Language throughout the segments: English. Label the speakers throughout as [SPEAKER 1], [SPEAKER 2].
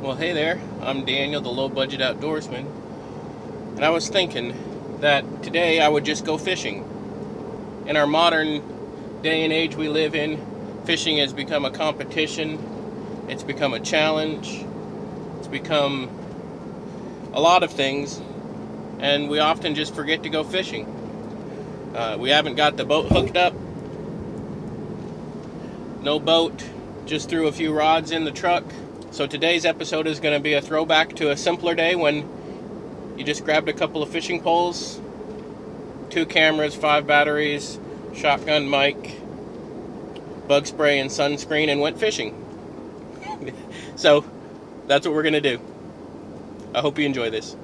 [SPEAKER 1] Well, hey there, I'm Daniel, the low budget outdoorsman, and I was thinking that today I would just go fishing. In our modern day and age we live in, fishing has become a competition, it's become a challenge, it's become a lot of things, and we often just forget to go fishing. We haven't got the boat hooked up, no boat, just threw a few rods in the truck. So today's episode is going to be a throwback to a simpler day when you just grabbed a couple of fishing poles, 2 cameras, 5 batteries, shotgun mic, bug spray and sunscreen, and went fishing. So that's what we're going to do. I hope you enjoy this.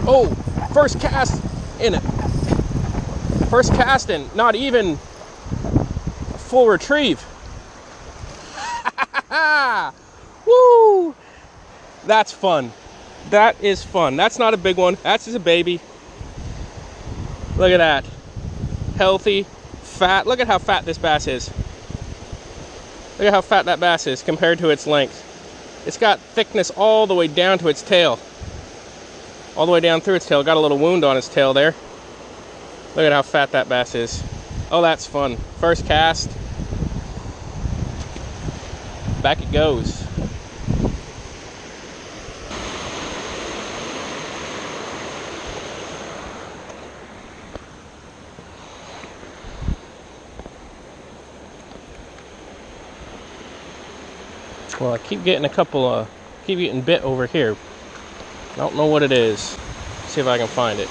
[SPEAKER 1] Oh, first cast in it. First cast and not even a full retrieve. Woo! That's fun. That is fun. That's not a big one. That's just a baby. Look at that. Healthy, fat. Look at how fat this bass is. Look at how fat that bass is compared to its length. It's got thickness all the way down to its tail. All the way down through its tail. Got a little wound on its tail there. Look at how fat that bass is. Oh, that's fun. First cast. Back it goes. Well, I keep getting keep getting bit over here. I don't know what it is. See if I can find it.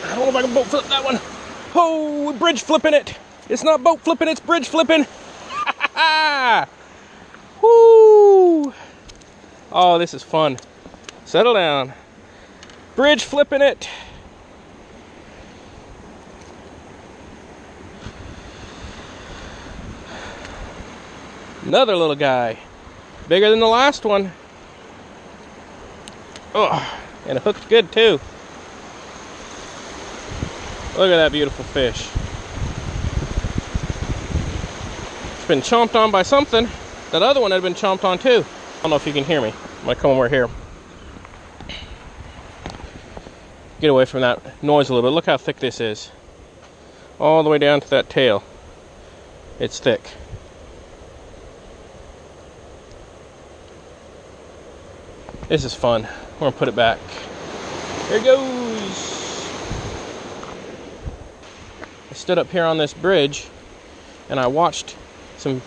[SPEAKER 1] I don't know if I can boat flip that one. Oh, bridge flipping it. It's not boat flipping, it's bridge flipping. Woo! Oh, this is fun. Settle down. Bridge flipping it. Another little guy. Bigger than the last one. Oh, and it hooked good too. Look at that beautiful fish. It's been chomped on by something. That other one had been chomped on too. I don't know if you can hear me. I'm gonna come over here. Get away from that noise a little bit. Look how thick this is. All the way down to that tail. It's thick. This is fun. We're gonna put it back. Here it goes. I stood up here on this bridge and I watched some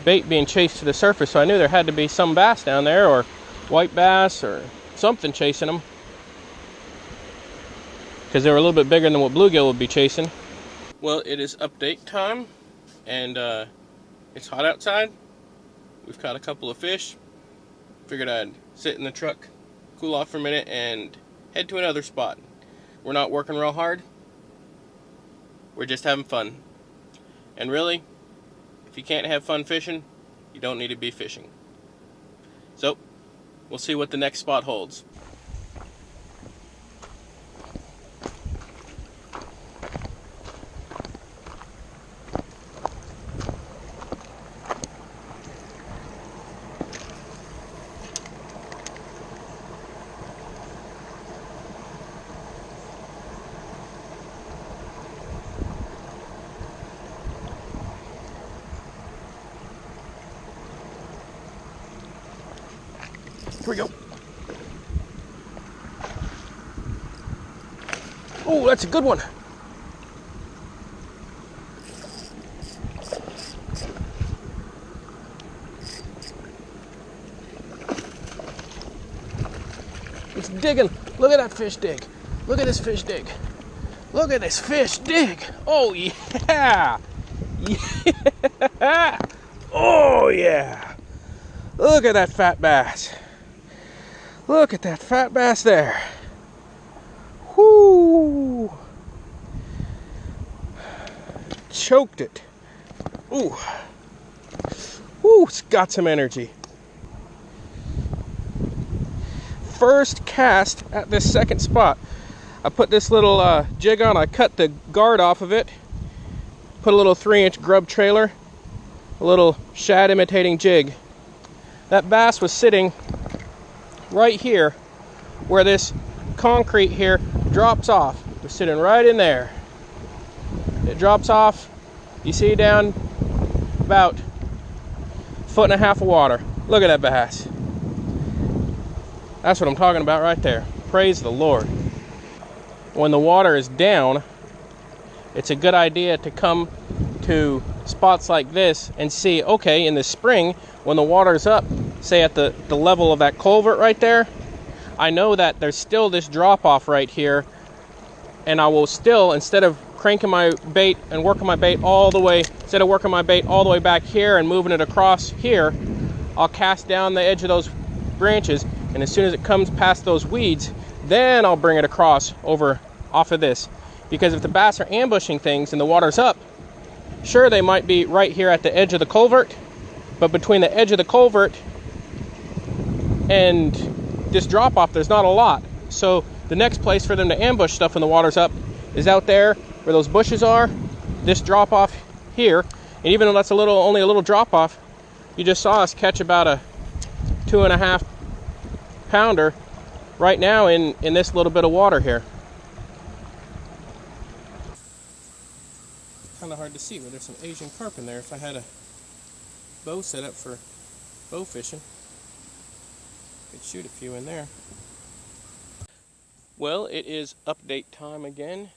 [SPEAKER 1] bait being chased to the surface, so I knew there had to be some bass down there, or white bass or something chasing them, because they were a little bit bigger than what bluegill would be chasing. Well, it is update time, and it's hot outside. We've caught a couple of fish. Figured I'd sit in the truck, cool off for a minute, and head to another spot. We're not working real hard. We're just having fun. And really, if you can't have fun fishing, you don't need to be fishing. So, we'll see what the next spot holds. Here we go. Oh, that's a good one. It's digging. Look at that fish dig. Look at this fish dig. Look at this fish dig. Oh, yeah. Yeah. Oh, yeah. Look at that fat bass. Look at that fat bass there. Whoo! Choked it. Ooh. Ooh, it's got some energy. First cast at this second spot. I put this little jig on. I cut the guard off of it. Put a little 3-inch grub trailer. A little shad imitating jig. That bass was sitting right here where this concrete here drops off. We're sitting right in there. It drops off. You see down about 1.5 foot of water. Look at that bass. That's what I'm talking about right there. Praise the Lord. When the water is down, it's a good idea to come to spots like this and see, okay, in the spring, when the water's up, say at the level of that culvert right there, I know that there's still this drop off right here, and I will still, instead of cranking my bait and working my bait all the way, instead of working my bait all the way back here and moving it across here, I'll cast down the edge of those branches, and as soon as it comes past those weeds, then I'll bring it across over off of this. Because if the bass are ambushing things and the water's up, sure, they might be right here at the edge of the culvert, but between the edge of the culvert and this drop off, there's not a lot. So the next place for them to ambush stuff when the water's up is out there where those bushes are, this drop off here. And even though that's only a little drop off, you just saw us catch about a 2.5 pounder right now in this little bit of water here. Kind of hard to see, but there's some Asian carp in there. If I had a bow set up for bow fishing, could shoot a few in there. Well, it is update time again.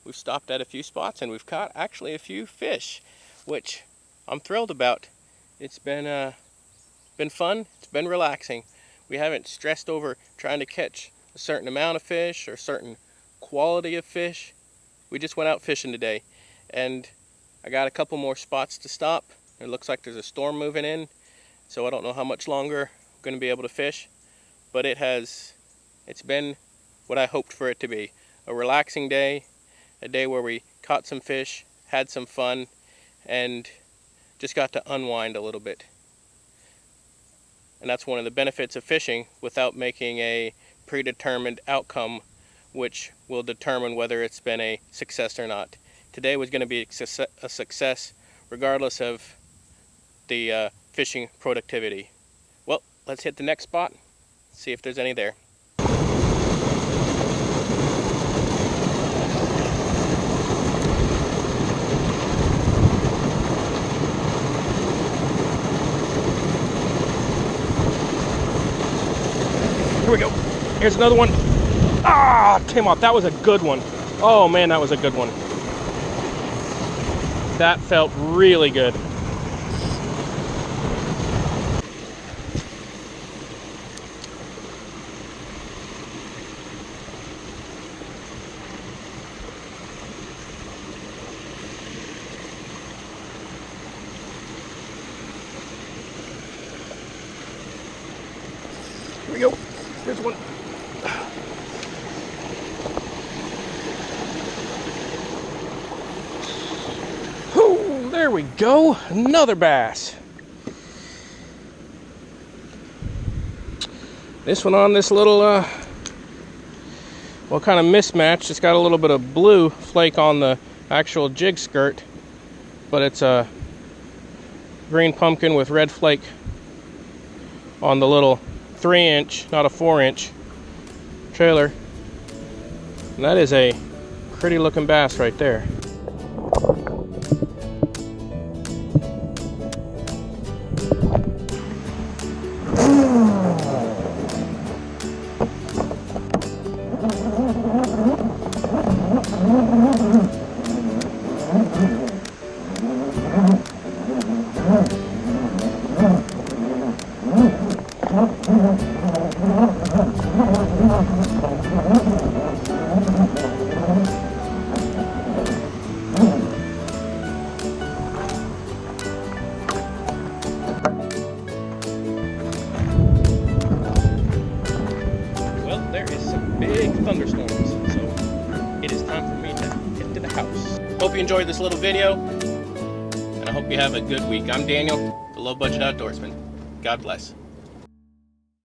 [SPEAKER 1] We've stopped at a few spots and we've caught actually a few fish, which I'm thrilled about. It's been fun. It's been relaxing. We haven't stressed over trying to catch a certain amount of fish or a certain quality of fish. We just went out fishing today, and I got a couple more spots to stop. It looks like there's a storm moving in, so I don't know how much longer I'm going to be able to fish, but it's been what I hoped for it to be. A relaxing day, a day where we caught some fish, had some fun, and just got to unwind a little bit. And that's one of the benefits of fishing without making a predetermined outcome, which will determine whether it's been a success or not. Today was going to be a success regardless of the fishing productivity. Well, let's hit the next spot, see if there's any there. Here we go. Here's another one. Ah, came off. That was a good one. Oh man, that was a good one. That felt really good. we go. Here's one. Oh, there we go. Another bass. This one on this little, well, kind of mismatched. It's got a little bit of blue flake on the actual jig skirt, but it's a green pumpkin with red flake on the little 3-inch, not a 4-inch trailer. And that is a pretty looking bass right there. Well, there is some big thunderstorms, so it is time for me to head to the house. Hope you enjoyed this little video, and I hope you have a good week. I'm Daniel, the Low Budget Outdoorsman. God bless.